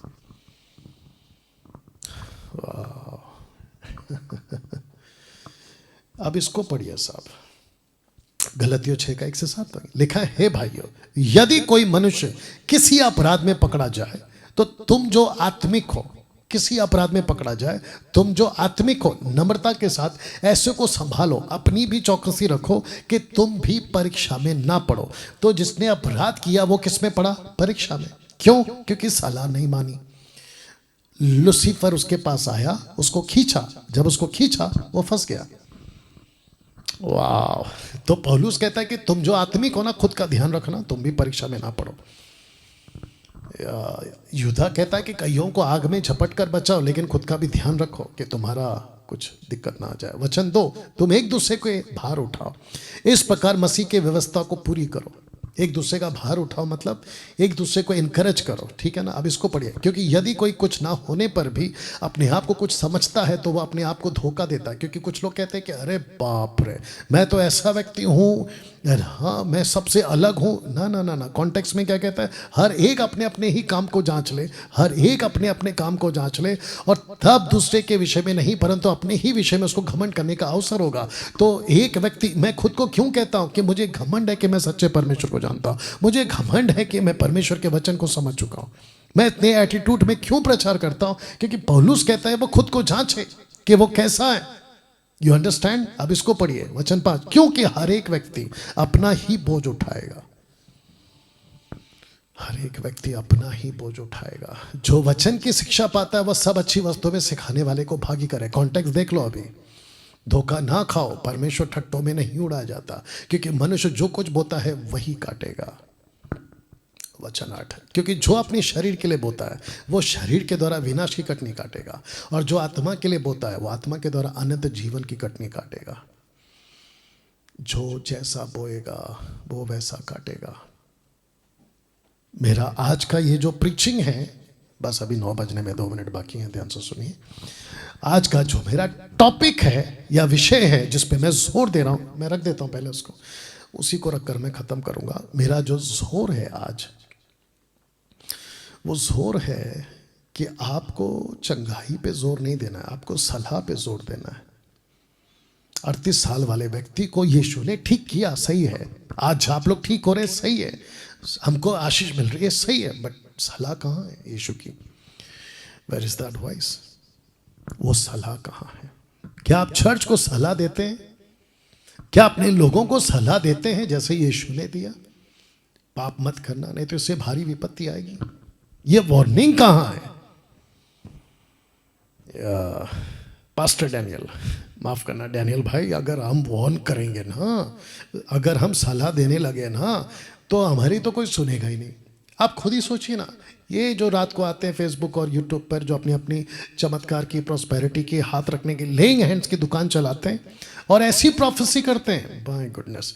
अब इसको पढ़िए साहब, गलतियों 6:1 से 7 लिखा है, हे भाइयों, यदि कोई मनुष्य किसी अपराध में पकड़ा जाए तो तुम जो आत्मिक हो, किसी अपराध में पकड़ा जाए, तुम जो आत्मिक हो, नम्रता के साथ ऐसे को संभालो, अपनी भी चौकसी रखो कि तुम भी परीक्षा में ना पड़ो। तो जिसने अपराध किया वो किस में पड़ा? परीक्षा में। क्यों? क्योंकि सलाह नहीं मानी। लूसीफर उसके पास आया, उसको खींचा, जब उसको खींचा वो फंस गया। वाह! तो पौलुस कहता है कि तुम जो आत्मिक हो ना, खुद का ध्यान रखना, तुम भी परीक्षा में ना पड़ो। युद्धा कहता है कि कईयों को आग में झपट कर बचाओ, लेकिन खुद का भी ध्यान रखो कि तुम्हारा कुछ दिक्कत ना आ जाए। वचन 2, तुम एक दूसरे के भार उठाओ, इस प्रकार मसीह के व्यवस्था को पूरी करो। एक दूसरे का भार उठाओ मतलब एक दूसरे को इनकरेज करो, ठीक है ना। अब इसको पढ़िए, क्योंकि यदि कोई कुछ ना होने पर भी अपने आप को कुछ समझता है तो वह अपने आप को धोखा देता है। क्योंकि कुछ लोग कहते हैं कि अरे बाप रे, मैं तो ऐसा व्यक्ति हूँ, हाँ मैं सबसे अलग हूँ। ना ना ना ना, कॉन्टेक्स्ट में क्या कहता है? हर एक अपने अपने ही काम को जांच ले, हर एक अपने अपने काम को जांच ले, और तब दूसरे के विषय में नहीं परंतु अपने ही विषय में उसको घमंड करने का अवसर होगा। तो एक व्यक्ति, मैं खुद को क्यों कहता हूँ कि मुझे घमंड है कि मैं सच्चे परमेश्वर को जानता हूँ, मुझे घमंड है कि मैं परमेश्वर के वचन को समझ चुका हूँ। मैं इतने एटीट्यूड में क्यों प्रचार करता हूँ? क्योंकि पौलुस कहता है वो खुद को जांचे कि वो कैसा है। You understand? अब इसको पढ़िए वचन 5, क्योंकि हर एक व्यक्ति अपना ही बोझ उठाएगा। हर एक व्यक्ति अपना ही बोझ उठाएगा। जो वचन की शिक्षा पाता है वह सब अच्छी वस्तुओं में सिखाने वाले को भागी करे। कॉन्टेक्स्ट देख लो अभी। धोखा ना खाओ, परमेश्वर ठट्टों में नहीं उड़ाया जाता, क्योंकि मनुष्य जो कुछ बोता है वही काटेगा। वचन 8, क्योंकि जो अपने शरीर के लिए बोता है वो शरीर के द्वारा विनाश की कटनी काटेगा, और जो आत्मा के लिए बोता है वो आत्मा के द्वारा अनंत जीवन की कटनी काटेगा। जो जैसा बोएगा वो वैसा काटेगा। मेरा आज का ये जो प्रीचिंग है, बस अभी 9 बजने में 2 मिनट बाकी हैं, ध्यान से सुनिए। आज का जो मेरा टॉपिक है या विषय है जिस पे मैं जोर दे रहा हूं, मैं रख देता हूं पहले उसको, उसी को रखकर मैं खत्म करूंगा। मेरा जो जोर है आज, वो जोर है कि आपको चंगाई पे जोर नहीं देना है, आपको सलाह पे जोर देना है। 38 साल वाले व्यक्ति को यीशु ने ठीक किया, सही है। आज आप लोग ठीक हो रहे हैं, सही है, हमको आशीष मिल रही है, सही है, बट सलाह कहाँ है यीशु की? Where is the advice? वो सलाह कहाँ है? क्या आप चर्च को सलाह देते हैं? क्या अपने लोगों को सलाह देते हैं जैसे यीशु ने दिया? पाप मत करना, नहीं तो इससे भारी विपत्ति आएगी। ये वार्निंग कहाँ है? पास्टर डैनियल, माफ करना डैनियल भाई, अगर हम वार्न करेंगे ना, अगर हम सलाह देने लगे ना, तो हमारी तो कोई सुनेगा ही नहीं। आप खुद ही सोचिए ना, ये जो रात को आते हैं फेसबुक और यूट्यूब पर, जो अपनी अपनी चमत्कार की, प्रॉस्पेरिटी की, हाथ रखने की, लेइंग हैंड्स की दुकान चलाते हैं और ऐसी प्रोफेसी करते हैं, माय गुडनेस।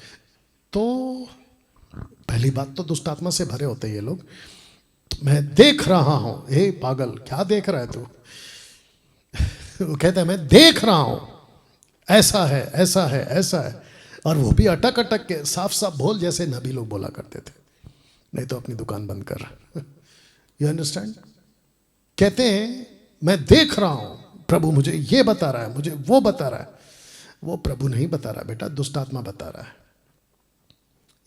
तो पहली बात तो दुष्ट आत्मा से भरे होते हैं ये लोग। मैं देख रहा हूं, हे पागल क्या देख रहा है तू? वो कहता है मैं देख रहा हूं, ऐसा है, ऐसा है, ऐसा है, और वो भी अटक अटक के, साफ साफ बोल, जैसे नबी लोग बोला करते थे, नहीं तो अपनी दुकान बंद कर। You understand? कहते हैं मैं देख रहा हूं, प्रभु मुझे ये बता रहा है, मुझे वो बता रहा है। वो प्रभु नहीं बता रहा बेटा, दुष्ट आत्मा बता रहा है।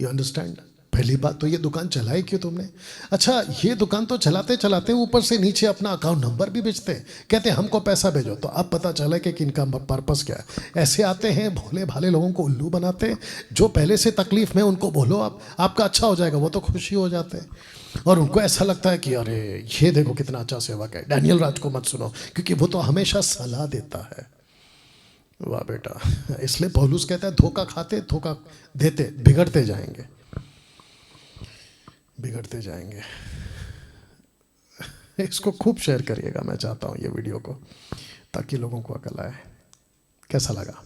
You understand? पहली बात तो ये दुकान चलाई क्यों तुमने? अच्छा, ये दुकान तो चलाते चलाते ऊपर से नीचे अपना अकाउंट नंबर भी बेचते हैं, कहते हैं हमको पैसा भेजो। तो अब पता चला कि इनका पर्पस क्या है। ऐसे आते हैं भोले भाले लोगों को उल्लू बनाते हैं, जो पहले से तकलीफ में, उनको बोलो आप आपका अच्छा हो जाएगा, वो तो खुशी हो जाते हैं, और उनको ऐसा लगता है कि अरे ये देखो कितना अच्छा सेवक है। डैनियल राज को मत सुनो, क्योंकि वो तो हमेशा सलाह देता है। वाह बेटा, इसलिए पौलुस कहता है धोखा खाते धोखा देते बिगड़ते जाएंगे, बिगड़ते जाएंगे। इसको खूब शेयर करिएगा, मैं चाहता हूँ ये वीडियो को, ताकि लोगों को अकल आए। कैसा लगा?